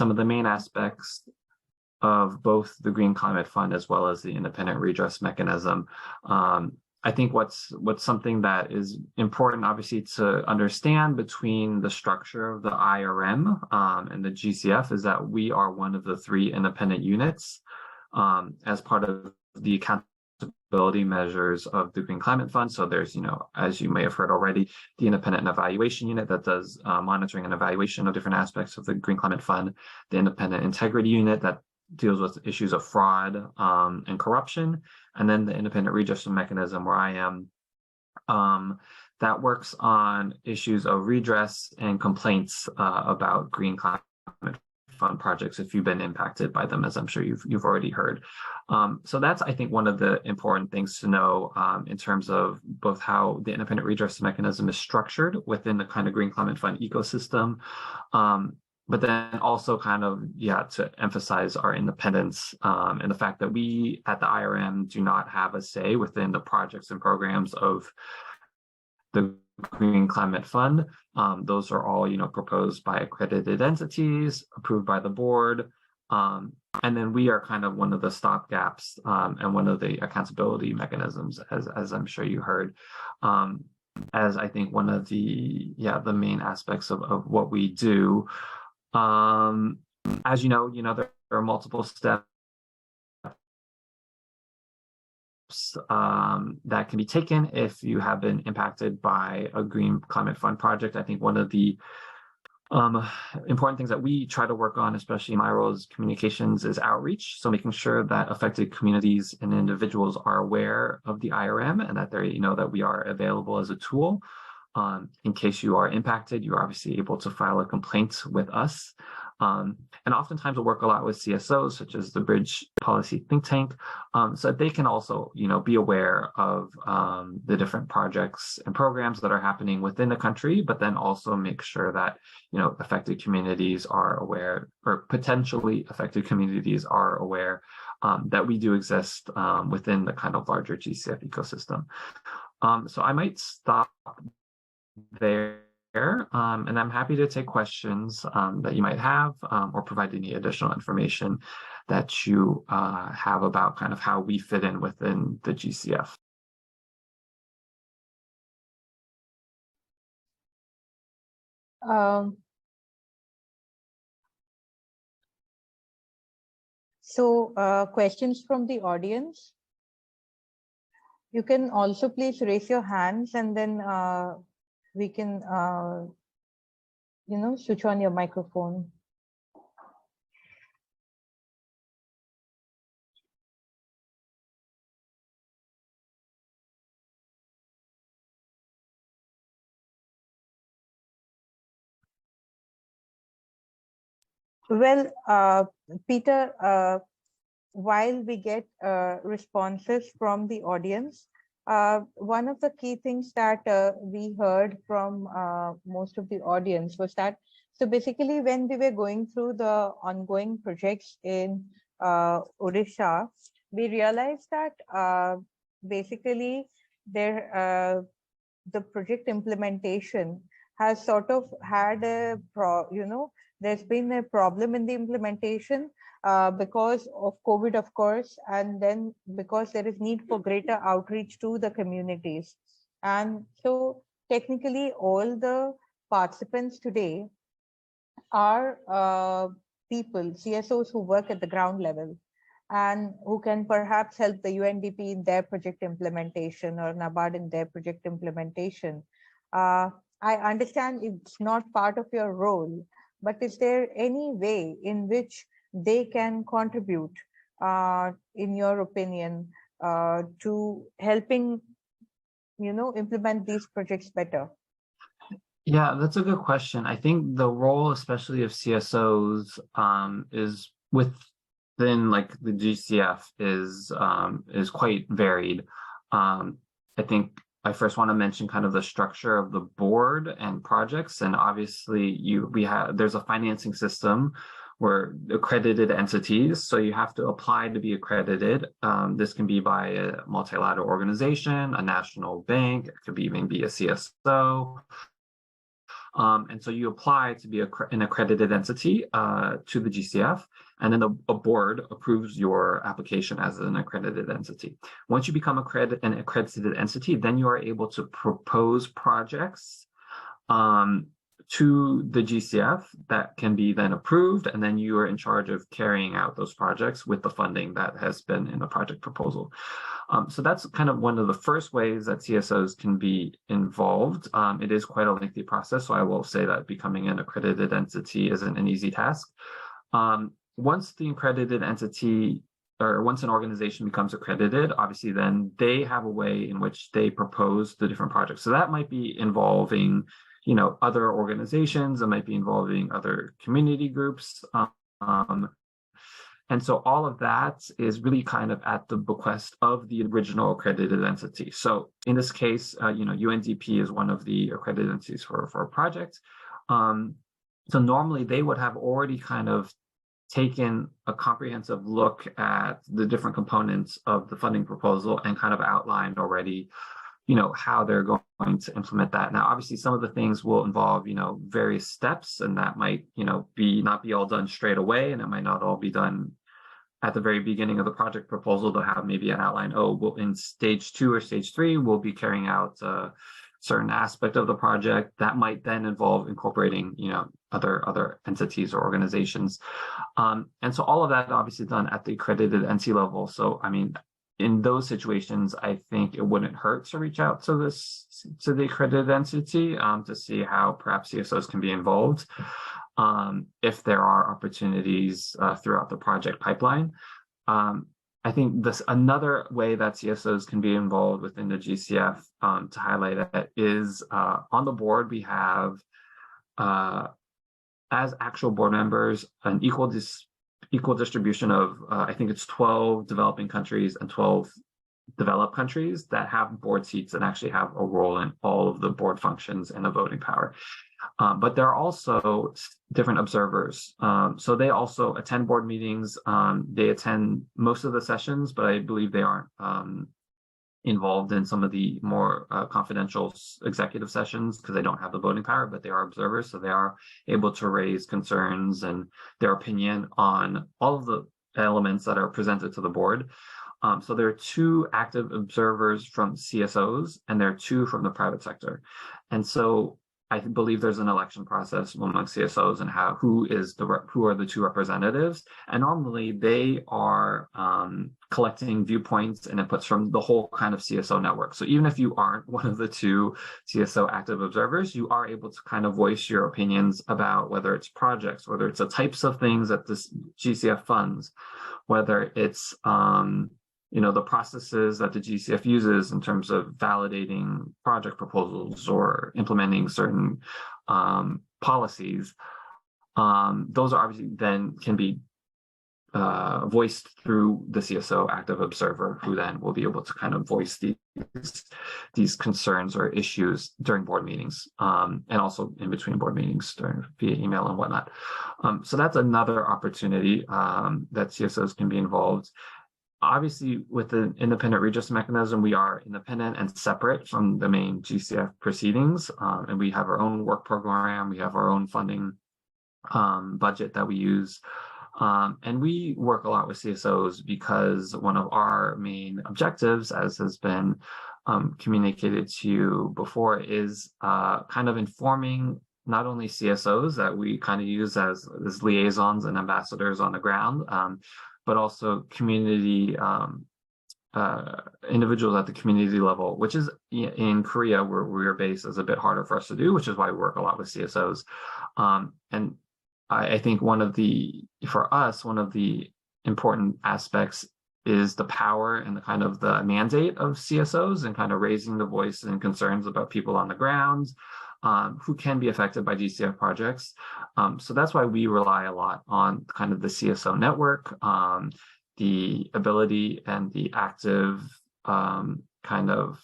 some of the main aspects of both the Green Climate Fund as well as the independent redress mechanism. I think what's something that is important, obviously, to understand between the structure of the IRM and the GCF is that we are one of the 3 independent units as part of the accountability measures of the Green Climate Fund. So there's, as you may have heard already, the independent evaluation unit that does monitoring and evaluation of different aspects of the Green Climate Fund, the independent integrity unit that deals with issues of fraud and corruption, and then the independent redress mechanism where I am, that works on issues of redress and complaints about Green Climate Fund projects if you've been impacted by them, as I'm sure you've already heard. So that's, I think, one of the important things to know in terms of both how the independent redress mechanism is structured within the kind of Green Climate Fund ecosystem. But then also to emphasize our independence and the fact that we at the IRM do not have a say within the projects and programs of the Green Climate Fund. Those are all, proposed by accredited entities, approved by the board. And then we are kind of one of the stopgaps and one of the accountability mechanisms, as I'm sure you heard, as I think one of the main aspects of what we do. As you know, there are multiple steps that can be taken if you have been impacted by a Green Climate Fund project. I think one of the important things that we try to work on, especially in my role as communications, is outreach. So making sure that affected communities and individuals are aware of the IRM and that they know that we are available as a tool. In case you are impacted, you're obviously able to file a complaint with us. And oftentimes we'll work a lot with CSOs, such as the Bridge Policy Think Tank, so that they can also, be aware of the different projects and programs that are happening within the country, but then also make sure that, affected communities are aware, or potentially affected communities are aware that we do exist within the kind of larger GCF ecosystem. So I might stop there, and I'm happy to take questions that you might have or provide any additional information that you have about kind of how we fit in within the GCF. Questions from the audience. You can also please raise your hands, and then we can, switch on your microphone. Well, Peter, while we get responses from the audience, one of the key things that we heard from most of the audience was that, so basically when we were going through the ongoing projects in Odisha, we realized that basically the project implementation has sort of had a there's been a problem in the implementation because of COVID, of course, and then because there is need for greater outreach to the communities. And so technically all the participants today are people, CSOs who work at the ground level and who can perhaps help the UNDP in their project implementation or NABARD in their project implementation. I understand it's not part of your role, but is there any way in which they can contribute, in your opinion, to helping, implement these projects better? Yeah, that's a good question. I think the role, especially of CSOs, is within like the GCF is quite varied. I think I first want to mention kind of the structure of the board and projects, and obviously there's a financing system where accredited entities, so you have to apply to be accredited. This can be by a multilateral organization, a national bank, it could even be a CSO. And so you apply to be an accredited entity to the GCF, and then a board approves your application as an accredited entity. Once you become an accredited entity, then you are able to propose projects to the GCF that can be then approved, and then you are in charge of carrying out those projects with the funding that has been in the project proposal. So that's kind of one of the first ways that CSOs can be involved. It is quite a lengthy process, so I will say that becoming an accredited entity isn't an easy task. Once the accredited entity, or once an organization becomes accredited, obviously then they have a way in which they propose the different projects. So that might be involving, you know, other organizations, it might be involving other community groups. And so all of that is really kind of at the bequest of the original accredited entity. So in this case, you know, UNDP is one of the accredited entities for a project. So normally they would have already kind of taken a comprehensive look at the different components of the funding proposal and kind of outlined already, you know, how they're going to implement that. Now, obviously, some of the things will involve, you know, various steps, and that might, you know, not be all done straight away, and it might not all be done at the very beginning of the project proposal. To have maybe an outline, oh, well, in stage 2 or stage 3, we'll be carrying out a certain aspect of the project that might then involve incorporating, you know, other entities or organizations. And so all of that obviously done at the accredited entity level. So, I mean, in those situations, I think it wouldn't hurt to reach out to the accredited entity to see how perhaps CSOs can be involved if there are opportunities throughout the project pipeline. I think another way that CSOs can be involved within the GCF, to highlight it, is on the board we have, as actual board members, an equal distribution of, I think it's 12 developing countries and 12 developed countries that have board seats and actually have a role in all of the board functions and the voting power. But there are also different observers. So they also attend board meetings. They attend most of the sessions, but I believe they aren't involved in some of the more confidential executive sessions because they don't have the voting power, but they are observers. So they are able to raise concerns and their opinion on all of the elements that are presented to the board. So there are 2 active observers from CSOs, and there are 2 from the private sector. And so I believe there's an election process among CSOs and who are the 2 representatives. And normally they are collecting viewpoints and inputs from the whole kind of CSO network. So even if you aren't one of the 2 CSO active observers, you are able to kind of voice your opinions about whether it's projects, whether it's the types of things that this GCF funds, whether it's you know, the processes that the GCF uses in terms of validating project proposals or implementing certain policies. Those are obviously then can be voiced through the CSO active observer, who then will be able to kind of voice these concerns or issues during board meetings, and also in between board meetings via email and whatnot. So that's another opportunity that CSOs can be involved. Obviously, with the independent redress mechanism, we are independent and separate from the main GCF proceedings, and we have our own work program, we have our own funding budget that we use, and we work a lot with CSOs because one of our main objectives, as has been communicated to you before, is kind of informing not only CSOs that we kind of use as liaisons and ambassadors on the ground, but also community individuals at the community level, which is in Korea, where we're based, is a bit harder for us to do, which is why we work a lot with CSOs. And I think for us, one of the important aspects is the power and the kind of the mandate of CSOs and kind of raising the voice and concerns about people on the ground who can be affected by GCF projects. So that's why we rely a lot on kind of the CSO network, the ability and the active kind of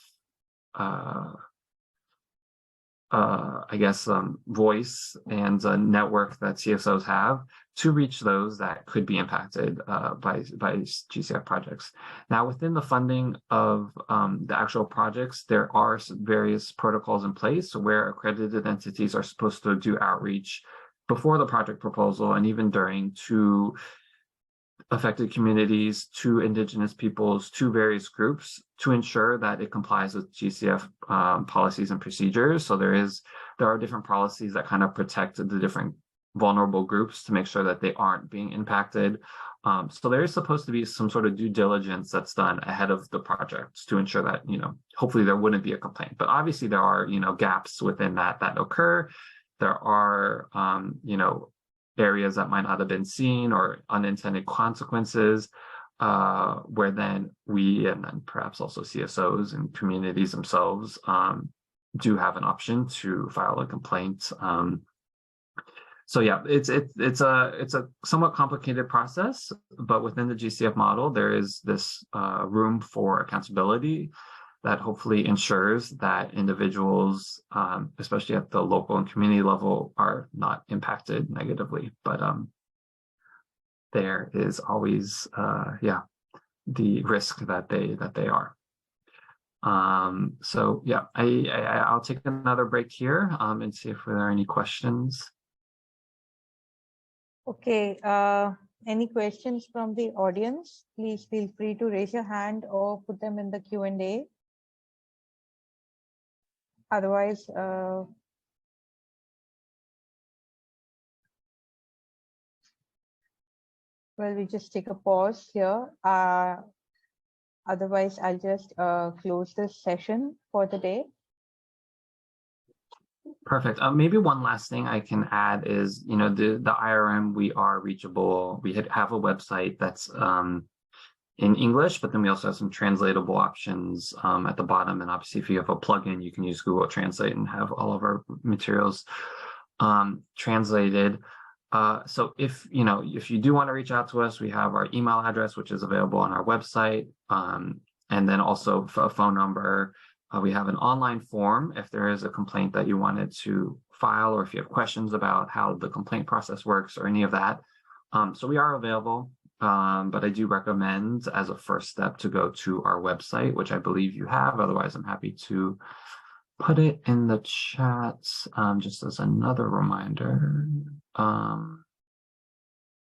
I guess, voice and a network that CSOs have to reach those that could be impacted by GCF projects. Now, within the funding of the actual projects, there are various protocols in place where accredited entities are supposed to do outreach before the project proposal and even during to affected communities, to indigenous peoples, to various groups to ensure that it complies with GCF policies and procedures. So there are different policies that kind of protect the different vulnerable groups to make sure that they aren't being impacted. So there is supposed to be some sort of due diligence that's done ahead of the projects to ensure that, hopefully there wouldn't be a complaint. But obviously there are, gaps within that occur. There are, areas that might not have been seen or unintended consequences, where then we and then perhaps also CSOs and communities themselves do have an option to file a complaint. So yeah, it's a somewhat complicated process, but within the GCF model, there is this room for accountability that hopefully ensures that individuals, especially at the local and community level, are not impacted negatively. But there is always, the risk that they are. So yeah, I'll take another break here and see if there are any questions. Okay. Any questions from the audience? Please feel free to raise your hand or put them in the Q&A. Otherwise, well, we just take a pause here. Otherwise, I'll just close this session for the day. Perfect. Maybe one last thing I can add is, the IRM, we are reachable. We have a website that's in English, but then we also have some translatable options at the bottom. And obviously, if you have a plugin, you can use Google Translate and have all of our materials translated. So if you do want to reach out to us, we have our email address, which is available on our website, and then also a phone number. We have an online form if there is a complaint that you wanted to file, or if you have questions about how the complaint process works or any of that. So we are available. But I do recommend as a first step to go to our website, which I believe you have. Otherwise, I'm happy to put it in the chat just as another reminder.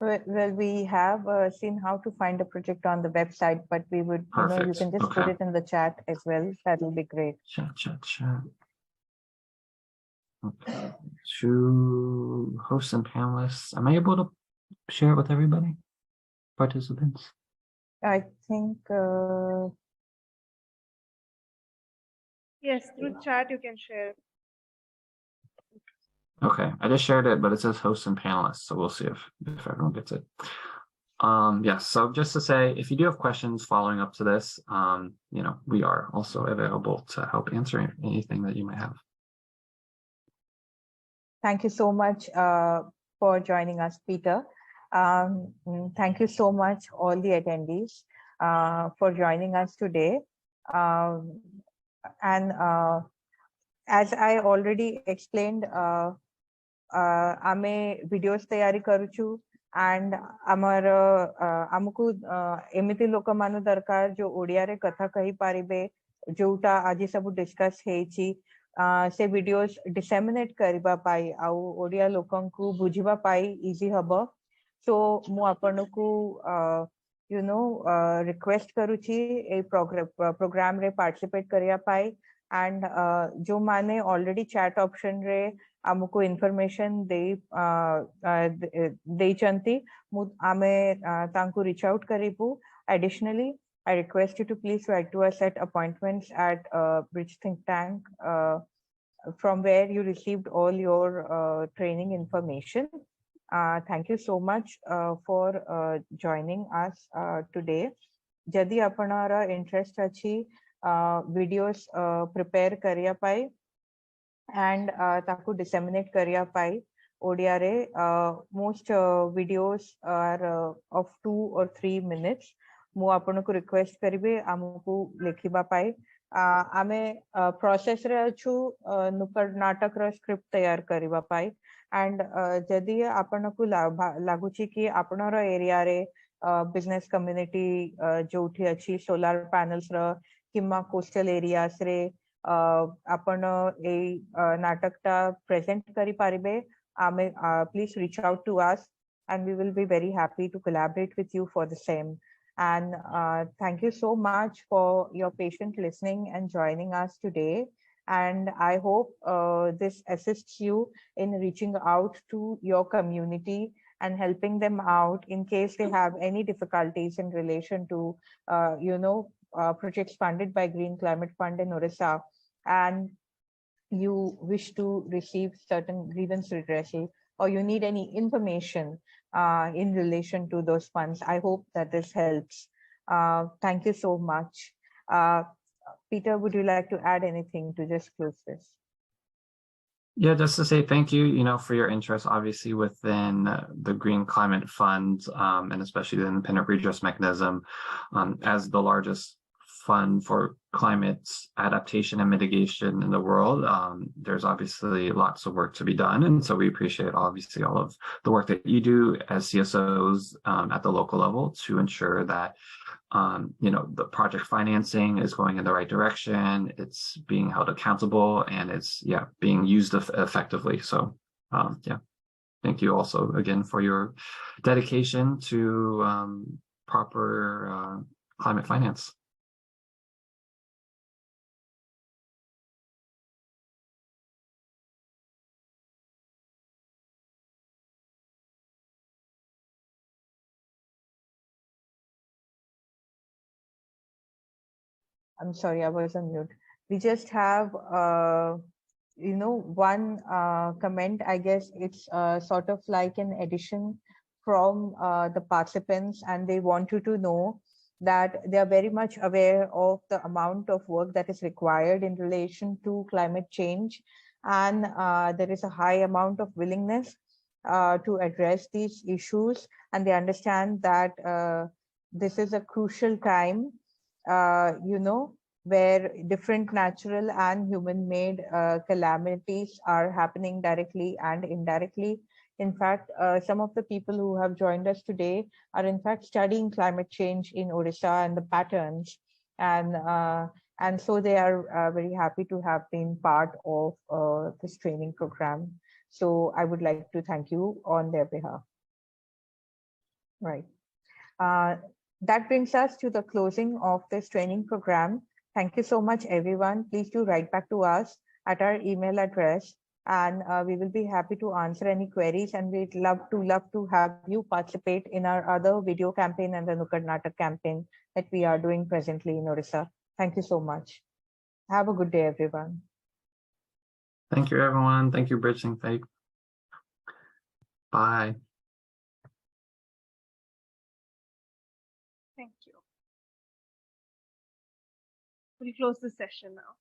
Well, we have seen how to find a project on the website, but we would, Perfect. you can just put it in the chat as well. That will be great. Chat. Okay. To hosts and panelists, am I able to share it with everybody? Participants? I think yes, through chat you can share. Okay, I just shared it, but it says hosts and panelists, so we'll see if everyone gets it. Yes, so just to say, if you do have questions following up to this, we are also available to help answer anything that you might have. Thank you so much for joining us, Peter. Thank you so much, all the attendees, for joining us today. And as I already explained, आमे videos तैयारी करूँ and आमको एमिति लोक मानु दरकार जो ओडिया रे कथा कही पारिबे जोटा आज सब डिस्कस हेची से वीडियोस डिसेमिनेट करबा पाई आउ ओडिया लोकन को बुझिबा पाई इजी हबो सो मु आपन को रिक्वेस्ट करूची ए प्रोग्राम रे पार्टिसिपेट करिया पाई एंड जो माने ऑलरेडी चैट ऑप्शन रे आमको इन्फॉर्मेशन दे चंती मु आमे तांको रीच आउट करिबु additionally I request you to please write to us at appointments at Bridge Think Tank, from where you received all your training information. Thank you so much for joining us today. Jadi apanara interest achi videos prepare kariya pai and taku disseminate kariya pai. Odia re most videos are of 2 or 3 minutes. मु आपन को request करिबे आमको लेखिबा पाए आमे process रे अछु नुक्कड़ नाटक रो script तैयार करिबा पाई एंड जदि आपनकु लागुची कि आपनर एरिया रे बिजनेस कम्युनिटी जोठी अछि सोलार पैनल्स रो किम्मा कोस्टल एरियास रे आपण ए नाटकटा प्रेजेंट करि पारिबे आमे please reach out to us and we will be very happy to collaborate with you for the same. And thank you so much for your patient listening and joining us today. And I hope this assists you in reaching out to your community and helping them out in case they have any difficulties in relation to, projects funded by Green Climate Fund in Orissa. And you wish to receive certain grievance redressal, or you need any information in relation to those funds. I hope that this helps. Thank you so much. Peter, would you like to add anything to just close this? Yeah, just to say thank you, for your interest, obviously, within the Green Climate Fund, and especially the independent redress mechanism, as the largest fund for climate adaptation and mitigation in the world. There's obviously lots of work to be done. And so we appreciate obviously all of the work that you do as CSOs at the local level to ensure that the project financing is going in the right direction, it's being held accountable, and it's being used effectively. So thank you also again for your dedication to proper climate finance. I'm sorry, I was on mute. We just have, one comment. I guess it's sort of like an addition from the participants, and they want you to know that they are very much aware of the amount of work that is required in relation to climate change. And there is a high amount of willingness to address these issues. And they understand that this is a crucial time, where different natural and human-made calamities are happening directly and indirectly. In fact, some of the people who have joined us today are in fact studying climate change in Orissa and the patterns. And so they are very happy to have been part of this training program. So I would like to thank you on their behalf. Right. That brings us to the closing of this training program. Thank you so much, everyone. Please do write back to us at our email address, and we will be happy to answer any queries. And we'd love to have you participate in our other video campaign and the Nukkad Natak campaign that we are doing presently in Orissa. Thank you so much. Have a good day, everyone. Thank you, everyone. Thank you, Bridging Fate. Bye. Thank you. We'll close the session now.